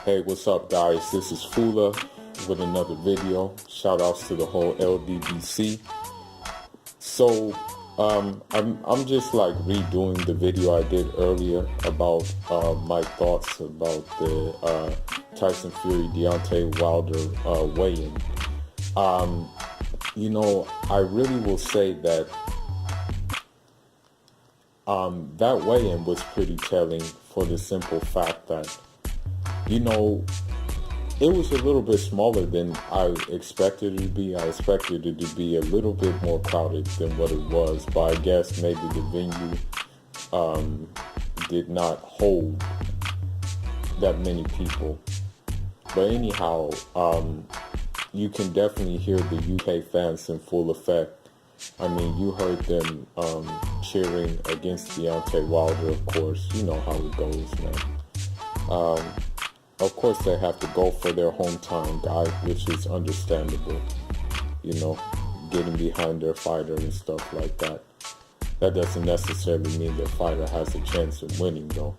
Hey, what's up, guys? This is Fula with another video. Shout outs to the whole LDBC. So, I'm just like redoing the video I did earlier about my thoughts about the Tyson Fury Deontay Wilder weigh-in. I really will say that that weigh-in was pretty telling for the simple fact that, it was a little bit smaller than I expected it to be. I expected it to be a little bit more crowded than what it was, but I guess maybe the venue did not hold that many people. But anyhow, you can definitely hear the UK fans in full effect. I mean, you heard them cheering against Deontay Wilder, of course. You know how it goes, man. Of course, they have to go for their hometown guy, which is understandable, getting behind their fighter and stuff like that. That doesn't necessarily mean their fighter has a chance of winning, though.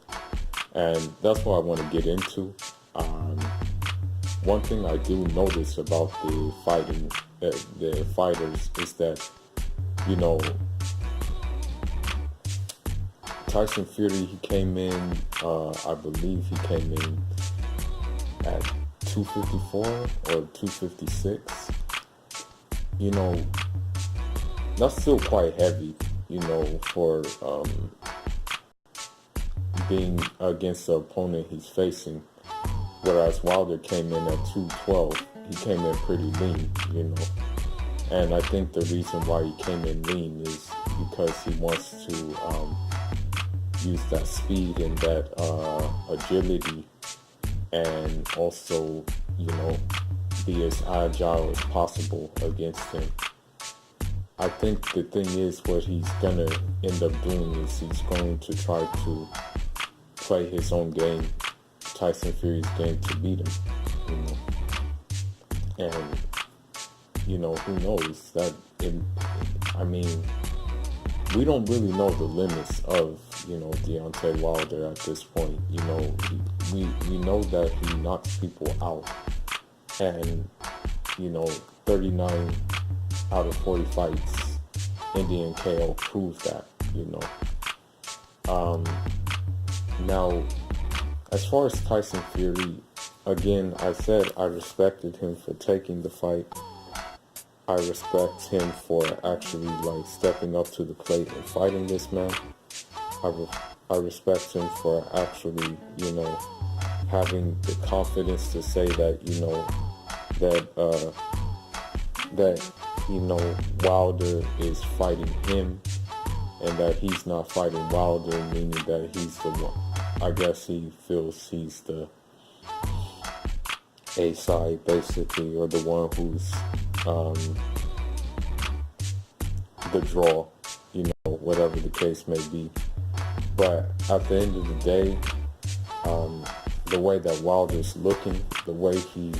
And that's what I want to get into. One thing I do notice about the fighters is that, Tyson Fury, he came in, I believe he came in at 254 or 256. That's still quite heavy, for being against the opponent he's facing. Whereas Wilder came in at 212, he came in pretty lean, And I think the reason why he came in lean is because he wants to use that speed and that agility, and also, be as agile as possible against him. I think the thing is, what he's gonna end up doing is he's going to try to play his own game, Tyson Fury's game, to beat him, And, who knows that we don't really know the limits of, Deontay Wilder at this point. We know that he knocks people out, and 39 out of 40 fights, Indian KO proves that. Now, as far as Tyson Fury, again, I said I respected him for taking the fight. I respect him for actually stepping up to the plate and fighting this man. I respect him for actually, having the confidence to say that, Wilder is fighting him, and that he's not fighting Wilder, meaning that he's the one. I guess he feels he's the A side, basically, or the one who's the draw, whatever the case may be. But at the end of the day, the way that Wilder's looking, the way he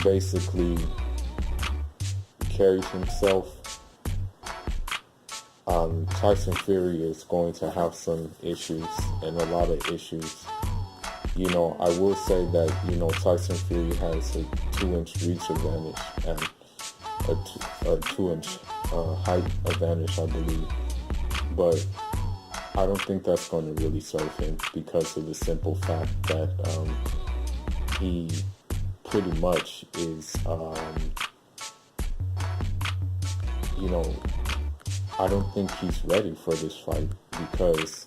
basically carries himself, Tyson Fury is going to have some issues, and a lot of issues. I will say that, Tyson Fury has a 2-inch reach advantage and a 2-inch height advantage, I believe. But I don't think that's going to really serve him, because of the simple fact that he pretty much is, I don't think he's ready for this fight, because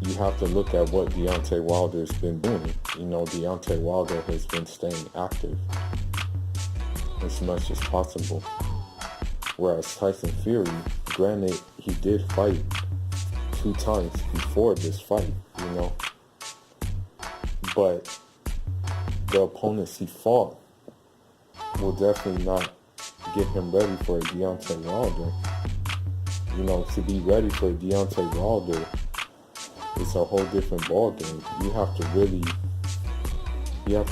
you have to look at what Deontay Wilder's been doing. Deontay Wilder has been staying active as much as possible. Whereas Tyson Fury, granted, he did fight 2 times before this fight, but the opponents he fought will definitely not get him ready for a Deontay Wilder. To be ready for a Deontay Wilder, it's a whole different ballgame. You have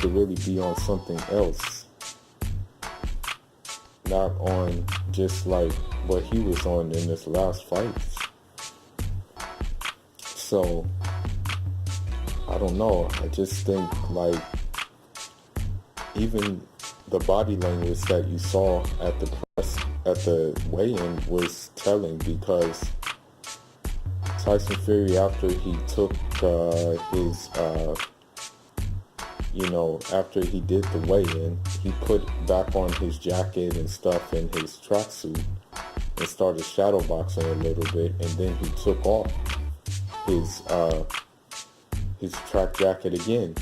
to really be on something else, not on just like what he was on in his last fights. So I don't know. I just think like even the body language that you saw at the press at the weigh-in was telling, because Tyson Fury, after he took his after he did the weigh-in, he put back on his jacket and stuff and his tracksuit and started shadowboxing a little bit, and then he took off his track jacket again,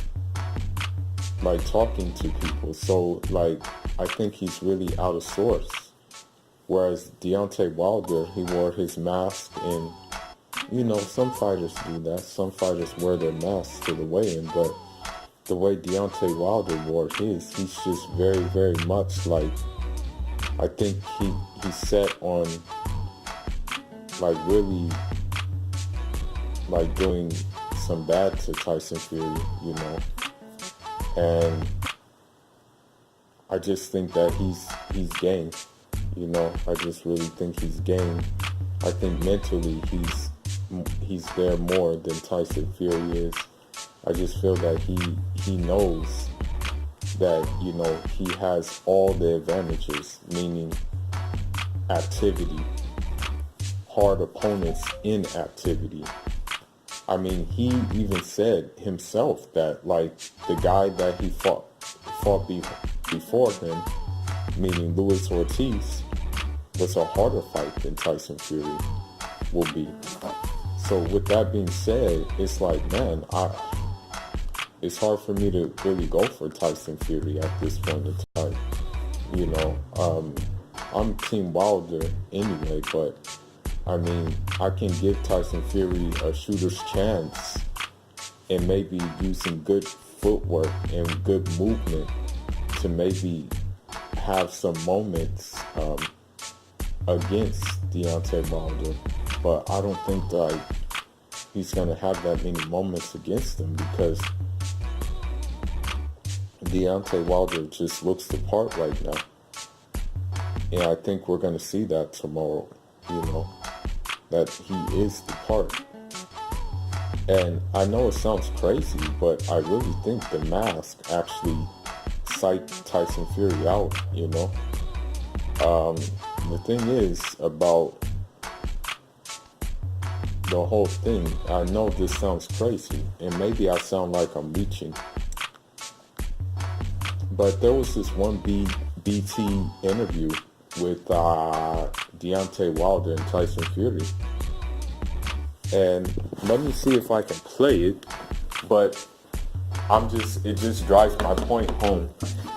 like talking to people. So like I think he's really out of sorts. Whereas Deontay Wilder, he wore his mask, and some fighters do that. Some fighters wear their masks to the weigh-in, but the way Deontay Wilder wore his, he's just very, very much like, I think he's set on like really like doing some bad to Tyson Fury, and I just think that he's game, I just really think he's game. I think mentally he's there more than Tyson Fury is. I just feel that he knows that, he has all the advantages, meaning activity, hard opponents in activity. I mean, he even said himself that, like, the guy that he fought before him, meaning Luis Ortiz, was a harder fight than Tyson Fury will be. So with that being said, it's like, man, it's hard for me to really go for Tyson Fury at this point in time. I'm Team Wilder anyway, but I mean, I can give Tyson Fury a shooter's chance and maybe using good footwork and good movement to maybe have some moments against Deontay Wilder. But I don't think that he's going to have that many moments against him, because Deontay Wilder just looks the part right now. And I think we're going to see that tomorrow, that he is the part. And I know it sounds crazy, but I really think the mask actually psyched Tyson Fury out, The thing is about the whole thing, I know this sounds crazy, and maybe I sound like I'm reaching, but there was this one BT interview with Deontay Wilder and Tyson Fury, and let me see if I can play it, but it just drives my point home,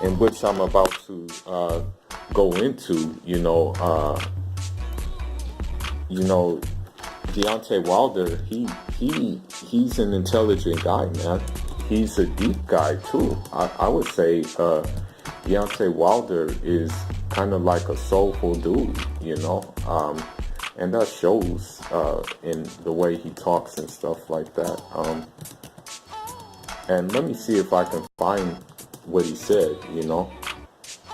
in which I'm about to go into. Deontay Wilder, he's an intelligent guy, man. He's a deep guy too. I would say Deontay Wilder is kind of like a soulful dude, and that shows in the way he talks and stuff like that. And let me see if I can find what he said,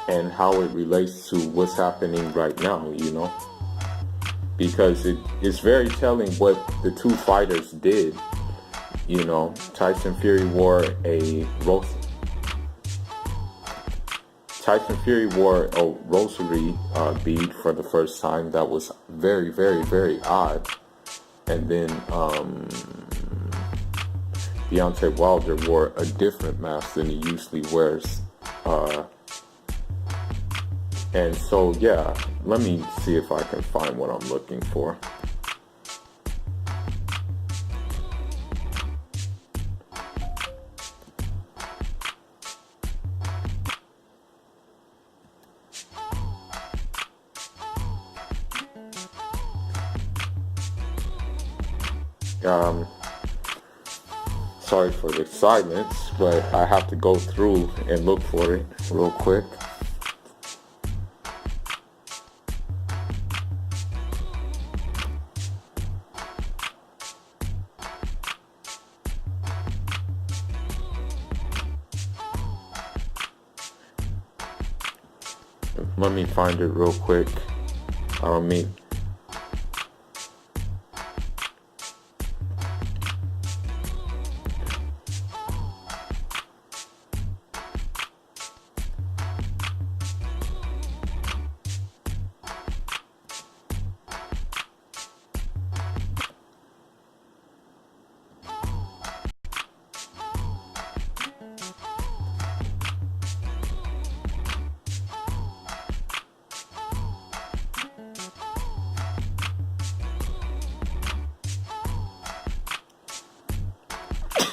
and how it relates to what's happening right now, because it's very telling what the two fighters did. Tyson Fury wore a rosary bead for the first time. That was very, very, very odd. And then Deontay Wilder wore a different mask than he usually wears. And so, yeah, let me see if I can find what I'm looking for. Sorry for the silence, but I have to go through and look for it real quick. Let me find it real quick.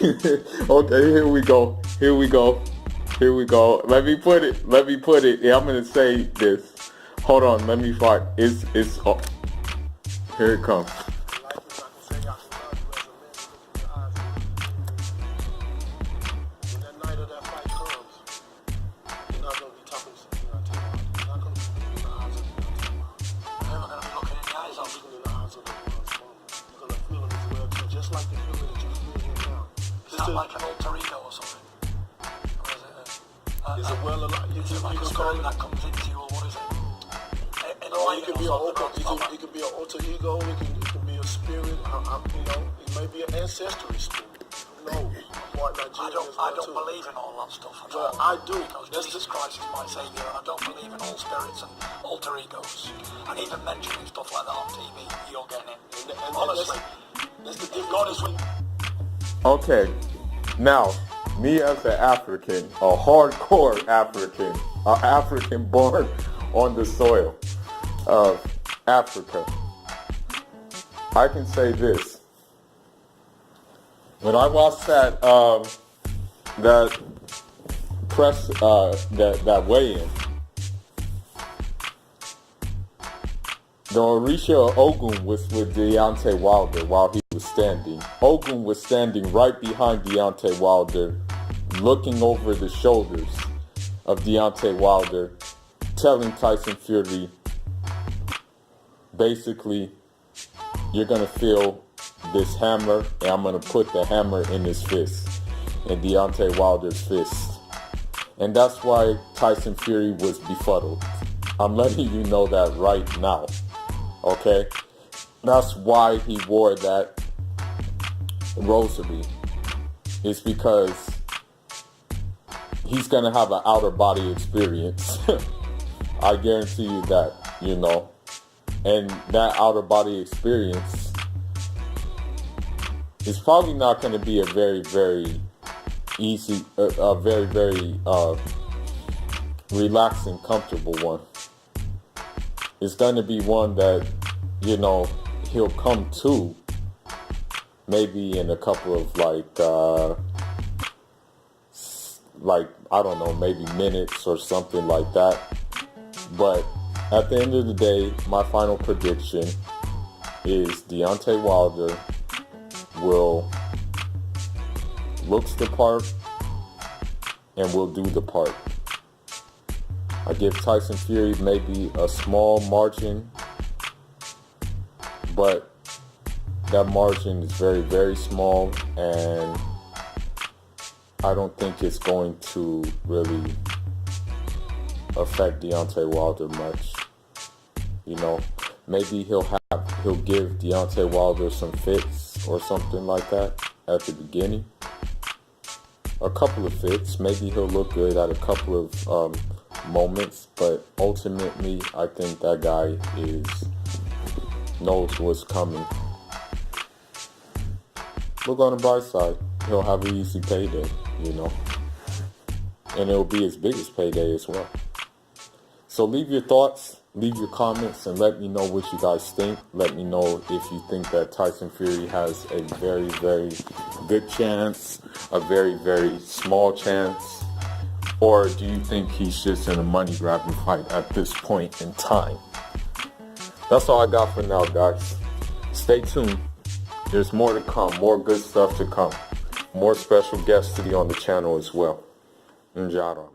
Okay, here we go. Here we go. Here we go. Let me put it. Yeah, I'm gonna say this. Hold on. Let me find. It's. Oh, here it comes. Like an alter ego or something? Or is it is it like a spirit that comes into you, or what is it? No, it could be an alter ego. It can be a spirit. It may be an ancestry spirit. No, I don't believe in all that stuff at all. I do. Because Jesus Christ is my saviour, and I don't believe in all spirits and alter egos. And even mentioning stuff like that on TV, you're getting it. Honestly, if God is with. Okay. Now, me as an African, a hardcore African, an African born on the soil of Africa, I can say this. When I watched that press that weigh-in, the Orisha Ogun was with Deontay Wilder while he was standing. Ogun was standing right behind Deontay Wilder, looking over the shoulders of Deontay Wilder, telling Tyson Fury, basically, you're going to feel this hammer, and I'm going to put the hammer in his fist, in Deontay Wilder's fist. And that's why Tyson Fury was befuddled. I'm letting you know that right now. Okay? That's why he wore that rosary. It's because he's going to have an outer body experience. I guarantee you that, And that outer body experience is probably not going to be a very, very easy, a very, very relaxing, comfortable one. It's going to be one that, he'll come to maybe in a couple of I don't know, maybe minutes or something like that. But at the end of the day, my final prediction is Deontay Wilder looks the part and will do the part. I give Tyson Fury maybe a small margin, but that margin is very, very small, and I don't think it's going to really affect Deontay Wilder much. Maybe he'll give Deontay Wilder some fits or something like that at the beginning. A couple of fits. Maybe he'll look good at a couple of moments, but ultimately, I think that guy knows what's coming. Look on the bright side. He'll have an easy payday, and it'll be his biggest payday as well. So leave your thoughts, leave your comments, and let me know what you guys think. Let me know if you think that Tyson Fury has a very, very good chance, a very, very small chance, or do you think he's just in a money-grabbing fight at this point in time? That's all I got for now, guys. Stay tuned. There's more to come, more good stuff to come. More special guests to be on the channel as well. Njara.